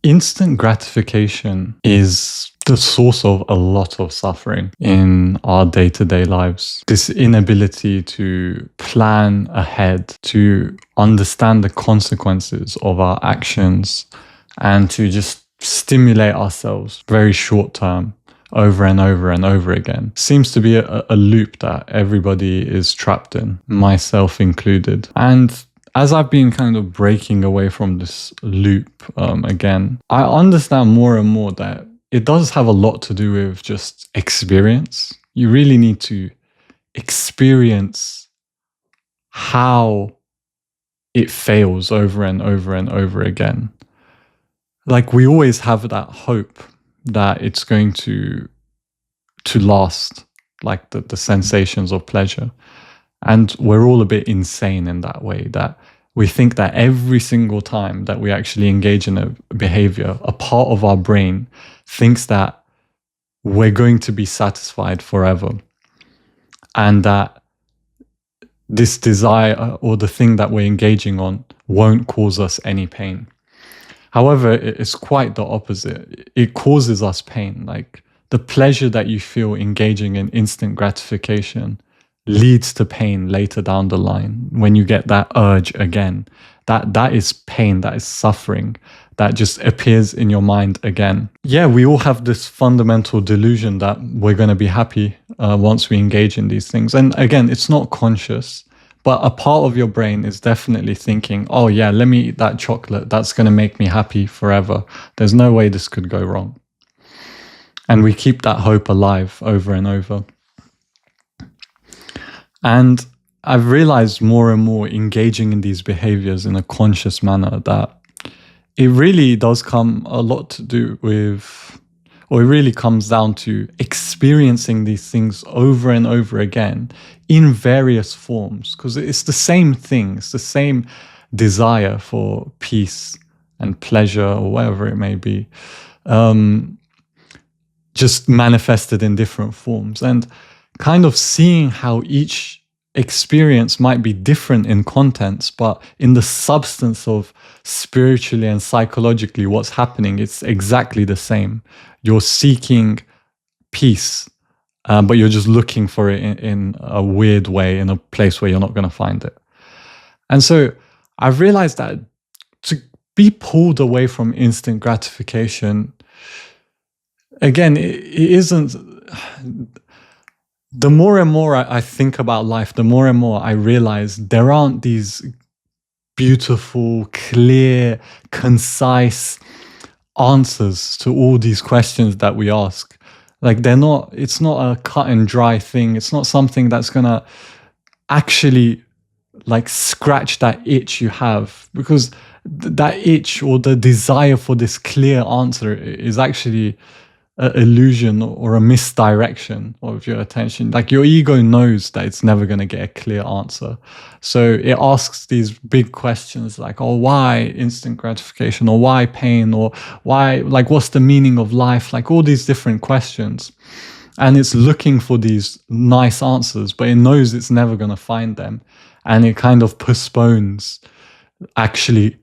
Instant gratification is the source of a lot of suffering in our day-to-day lives. This inability to plan ahead, to understand the consequences of our actions, and to just stimulate ourselves very short term over and over and over again seems to be a loop that everybody is trapped in, myself included. And as I've been kind of breaking away from this loop again, I understand more and more that it does have a lot to do with just experience. You really need to experience how it fails over and over and over again. Like, we always have that hope that it's going to last, like the sensations of pleasure. And we're all a bit insane in that way, that we think that every single time that we actually engage in a behavior, a part of our brain thinks that we're going to be satisfied forever. And that this desire or the thing that we're engaging on won't cause us any pain. However, it's quite the opposite. It causes us pain. Like, the pleasure that you feel engaging in instant gratification leads to pain later down the line when you get that urge again. That is pain, that is suffering, that just appears in your mind again. Yeah, we all have this fundamental delusion that we're going to be happy once we engage in these things. And again, it's not conscious, but a part of your brain is definitely thinking, oh yeah, let me eat that chocolate. That's going to make me happy forever. There's no way this could go wrong. And we keep that hope alive over and over. And I've realized more and more engaging in these behaviors in a conscious manner that it really does come a lot to do with, or it really comes down to experiencing these things over and over again in various forms, because it's the same thing. It's the same desire for peace and pleasure or whatever it may be, just manifested in different forms. And kind of seeing how each experience might be different in contents, but in the substance of spiritually and psychologically what's happening, it's exactly the same. You're seeking peace, but you're just looking for it in a weird way, in a place where you're not going to find it. And so I've realized that to be pulled away from instant gratification, again, it isn't. The more and more I think about life, the more and more I realize there aren't these beautiful, clear, concise answers to all these questions that we ask. Like, it's not a cut and dry thing. It's not something that's gonna actually like scratch that itch you have, because that itch or the desire for this clear answer is actually an illusion or a misdirection of your attention. Like, your ego knows that it's never going to get a clear answer. So it asks these big questions like, oh, why instant gratification? Or why pain? Or why, like, what's the meaning of life? Like, all these different questions. And it's looking for these nice answers, but it knows it's never going to find them. And it kind of postpones actually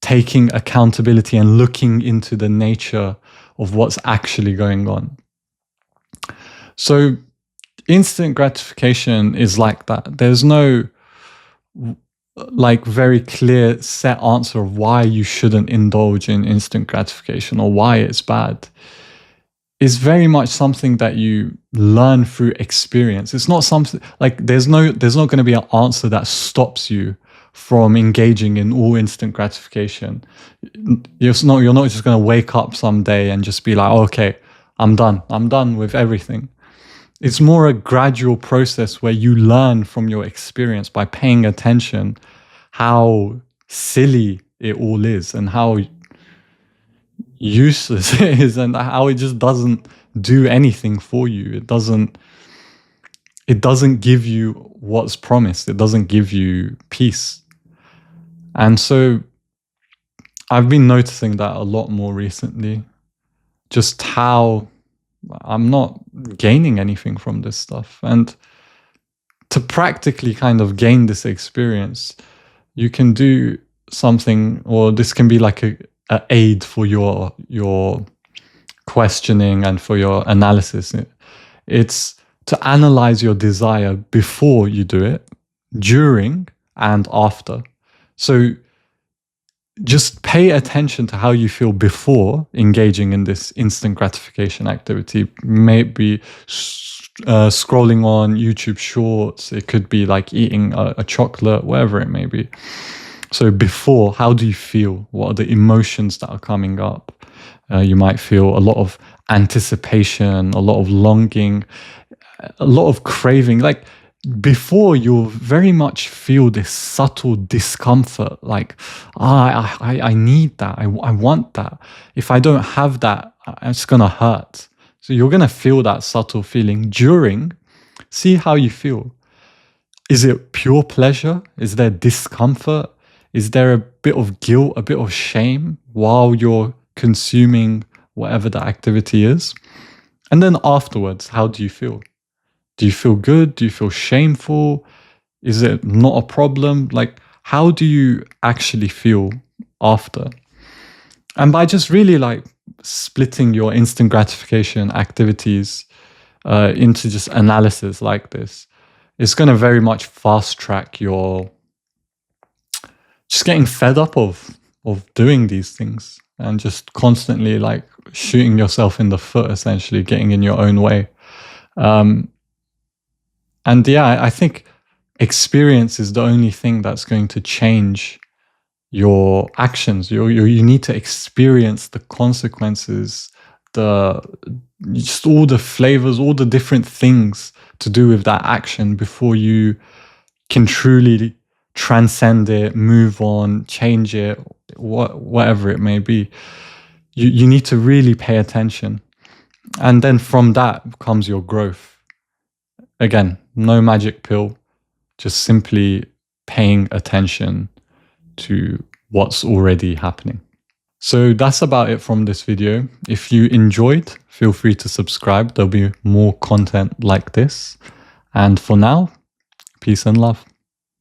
taking accountability and looking into the nature of what's actually going on. So instant gratification is like that. There's no like very clear set answer of why you shouldn't indulge in instant gratification or why it's bad. It's very much something that you learn through experience. It's not something like there's not going to be an answer that stops you from engaging in all instant gratification. You're not just going to wake up someday and just be like, oh, okay, I'm done with everything. It's more a gradual process where you learn from your experience by paying attention how silly it all is and how useless it is and how it just doesn't do anything for you. It doesn't give you what's promised. It doesn't give you peace. And so I've been noticing that a lot more recently, just how I'm not gaining anything from this stuff. And to practically kind of gain this experience, you can do something, or this can be like a aid for your questioning and for your analysis. It's to analyze your desire before you do it, during and after. So just pay attention to how you feel before engaging in this instant gratification activity. Maybe scrolling on YouTube Shorts. It could be like eating a chocolate, whatever it may be. So before, how do you feel? What are the emotions that are coming up? You might feel a lot of anticipation, a lot of longing, a lot of craving. Like before, you'll very much feel this subtle discomfort, like, I need that, I want that. If I don't have that, it's gonna hurt. So you're gonna feel that subtle feeling. During, see how you feel. Is it pure pleasure? Is there discomfort? Is there a bit of guilt, a bit of shame while you're consuming whatever the activity is? And then afterwards, how do you feel? Do you feel good? Do you feel shameful? Is it not a problem? Like, how do you actually feel after? And by just really like splitting your instant gratification activities into just analysis like this, it's going to very much fast track your just getting fed up of doing these things and just constantly like shooting yourself in the foot, essentially getting in your own way. And yeah, I think experience is the only thing that's going to change your actions. You need to experience the consequences, just all the flavors, all the different things to do with that action before you can truly transcend it, move on, change it, whatever it may be. You need to really pay attention. And then from that comes your growth. Again, no magic pill, just simply paying attention to what's already happening. So that's about it from this video. If you enjoyed, feel free to subscribe. There'll be more content like this. And for now, peace and love.